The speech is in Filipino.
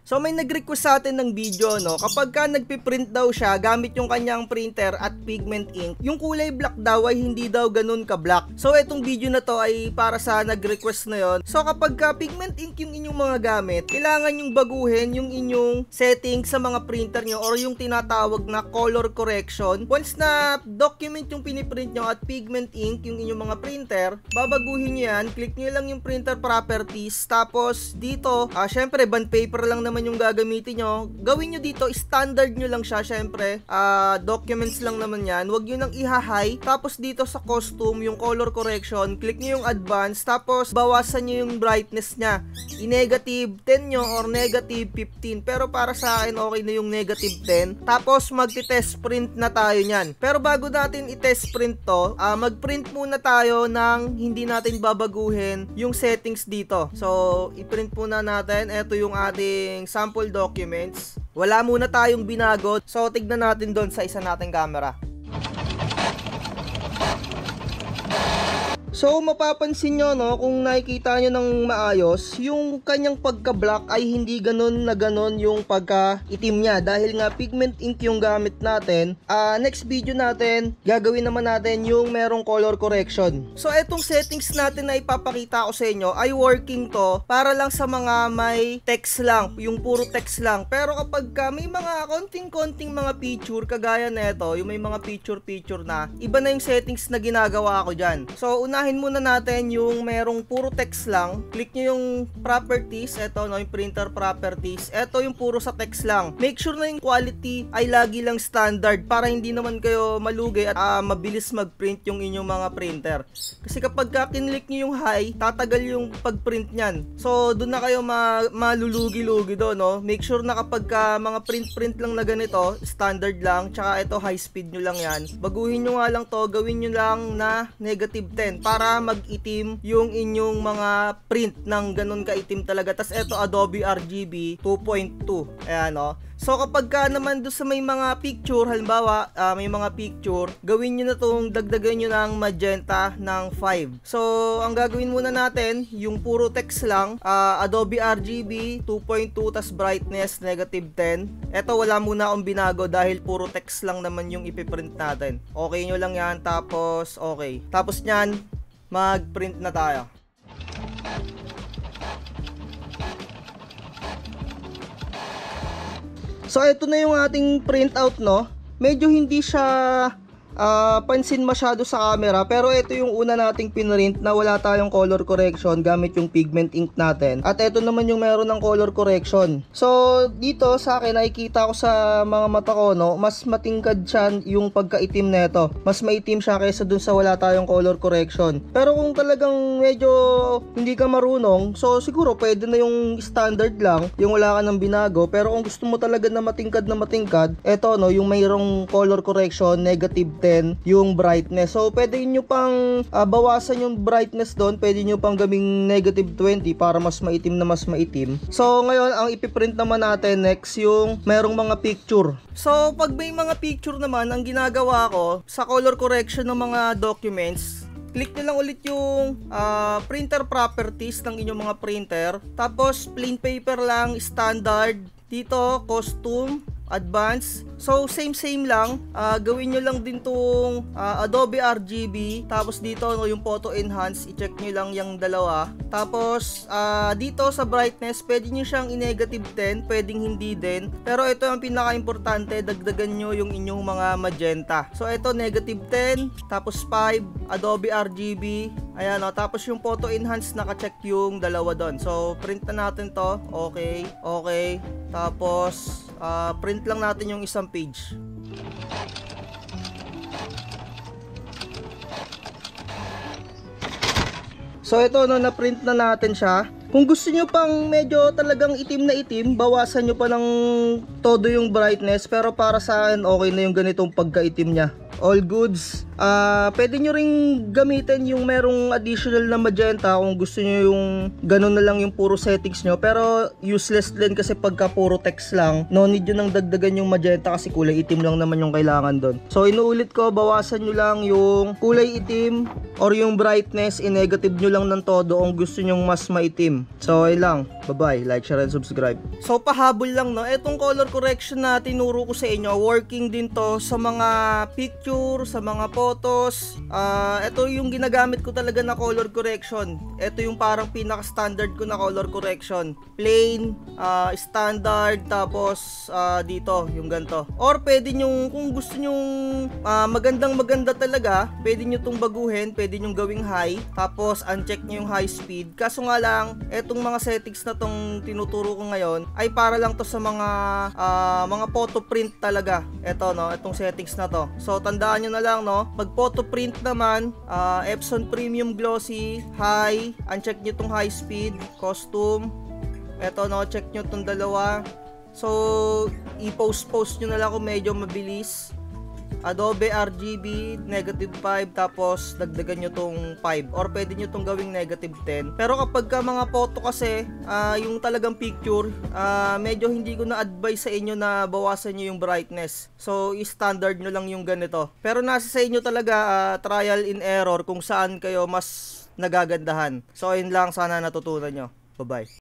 So may nag-request sa atin ng video, no, kapag ka nagpiprint daw siya gamit yung kanyang printer at pigment ink, yung kulay black daw ay hindi daw ganun ka-black. So itong video na to ay para sa nag-request na yon. So kapag ka pigment ink yung inyong mga gamit, kailangan yung baguhin yung inyong settings sa mga printer nyo or yung tinatawag na color correction. Once na document yung piniprint nyo at pigment ink yung inyong mga printer, babaguhin nyo yan, click nyo lang yung printer properties, tapos dito, syempre bond paper lang naman yung gagamitin nyo. Gawin nyo dito, standard nyo lang siya, syempre documents lang naman yan, wag nyo nang i-high. Tapos dito sa costume, yung color correction, click nyo yung advance, tapos bawasan nyo yung brightness nya, i-negative 10 nyo or negative 15, pero para sa akin okay na yung negative 10. Tapos magti-test print na tayo nyan. Pero bago natin i-test print to, mag-print muna tayo ng hindi natin babaguhin yung settings dito. So i-print muna natin, ito yung ating sample documents. Wala muna tayong binago. So tignan natin doon sa isa nating camera. So mapapansin nyo, no, kung nakikita nyo ng maayos, yung kanyang pagka-black ay hindi ganun na ganun yung pagka-itim niya dahil nga pigment ink yung gamit natin. Next video natin, gagawin naman natin yung merong color correction. So etong settings natin na ipapakita ko sa inyo ay working to para lang sa mga may text lang, yung puro text lang. Pero kapag may mga konting-konting mga feature kagaya nito, yung may mga feature na, iba na yung settings na ginagawa ko dyan. So unahin muna natin yung merong puro text lang. Click nyo yung properties, eto, no, yung printer properties. Eto yung puro sa text lang. Make sure na yung quality ay lagi lang standard para hindi naman kayo malugi at mabilis mag-print yung inyong mga printer. Kasi kapag kinlik nyo yung high, tatagal yung pag-print nyan. So doon na kayo malulugi-lugi doon, no? Make sure na kapag mga print lang na ganito, standard lang, tsaka ito high speed nyo lang yan. Baguhin nyo nga lang to, gawin nyo lang na negative 10 para mag-itim yung inyong mga print ng ganun kaitim talaga. Tas eto Adobe RGB 2.2. Ayan, no? So kapag naman doon sa may mga picture, halimbawa may mga picture, gawin nyo na itong dagdagan nyo ng magenta ng 5. So ang gagawin muna natin, yung puro text lang, Adobe RGB 2.2 tas brightness negative 10. Eto wala muna akong binago dahil puro text lang naman yung ipiprint natin. Okay nyo lang yan, tapos okay. Tapos nyan, mag-print na tayo. So ito na yung ating printout, no. Medyo hindi siya pansin masyado sa camera, pero ito yung una nating pinrint na wala tayong color correction gamit yung pigment ink natin. At ito naman yung meron ng color correction. So dito sa akin nakikita ko sa mga mata ko, no, mas matingkad siya yung pagkaitim nito. Mas maitim siya kaysa dun sa wala tayong color correction. Pero kung talagang medyo hindi ka marunong, so siguro pwede na yung standard lang, yung wala ka ng binago. Pero kung gusto mo talaga na matingkad, eto, no, yung mayroong color correction negative 10 yung brightness. So pwede nyo pang bawasan yung brightness doon, pwede nyo pang gawing negative 20 para mas maitim na mas maitim. So ngayon ang ipiprint naman natin next yung merong mga picture. So pag may mga picture naman, ang ginagawa ko sa color correction ng mga documents, click nyo lang ulit yung printer properties ng inyong mga printer, tapos plain paper lang, standard, dito costume, advance. So same lang, gawin nyo lang din tong Adobe RGB, tapos dito, no, yung photo enhance, i-check nyo lang yung dalawa. Tapos dito sa brightness, pwede nyo siyang i-negative 10, pwedeng hindi din, pero ito ang pinaka-importante, dagdagan nyo yung inyong mga magenta. So ito negative 10, tapos 5 Adobe RGB, ayan, no, tapos yung photo enhance, naka-check yung dalawa doon. So print na natin to. Okay, tapos print lang natin yung isang page. So ito, no, na-print na natin siya. Kung gusto nyo pang medyo talagang itim na itim, bawasan nyo pa ng todo yung brightness. Pero para sa akin, okay na yung ganitong pagkaitim niya. All goods. Pwede nyo ring gamitin yung merong additional na magenta kung gusto nyo yung ganun na lang yung puro settings nyo. Pero useless din kasi pagka puro text lang. No need yun nang dagdagan yung magenta kasi kulay itim lang naman yung kailangan doon. So inuulit ko, bawasan nyo lang yung kulay itim or yung brightness, i-negative nyo lang ng todo kung gusto nyo mas maitim. So ayun lang, bye bye, like, share, and subscribe. So pahabol lang no, etong color correction na tinuro ko sa inyo, working din to sa mga picture, sa mga photos. Ito yung ginagamit ko talaga na color correction. Ito yung parang pinaka standard ko na color correction, plain, standard, tapos dito yung ganto. Or pwede nyo, kung gusto nyo magandang maganda talaga, pwede nyo tong baguhin, pwede nyo gawing high, tapos uncheck nyo yung high speed. Kaso nga lang, etong mga settings na tong tinuturo ko ngayon ay para lang to sa mga photo print talaga. Ito no, etong settings na to. So tandaan nyo na lang no, pag photo print naman, Epson Premium Glossy, high, uncheck nyo tong high speed, custom. Ito no, check nyo tong dalawa. So i-post nyo na lang kung medyo mabilis. Adobe RGB -5, tapos dagdagan nyo tong 5 or pwede nyo tong gawing -10. Pero kapag ka mga photo kasi, yung talagang picture, medyo hindi ko na-advise sa inyo na bawasan nyo yung brightness. So i-standard nyo lang yung ganito. Pero nasa sa inyo talaga, trial and error kung saan kayo mas nagagandahan. So ayun lang, sana natutunan nyo. Bye bye.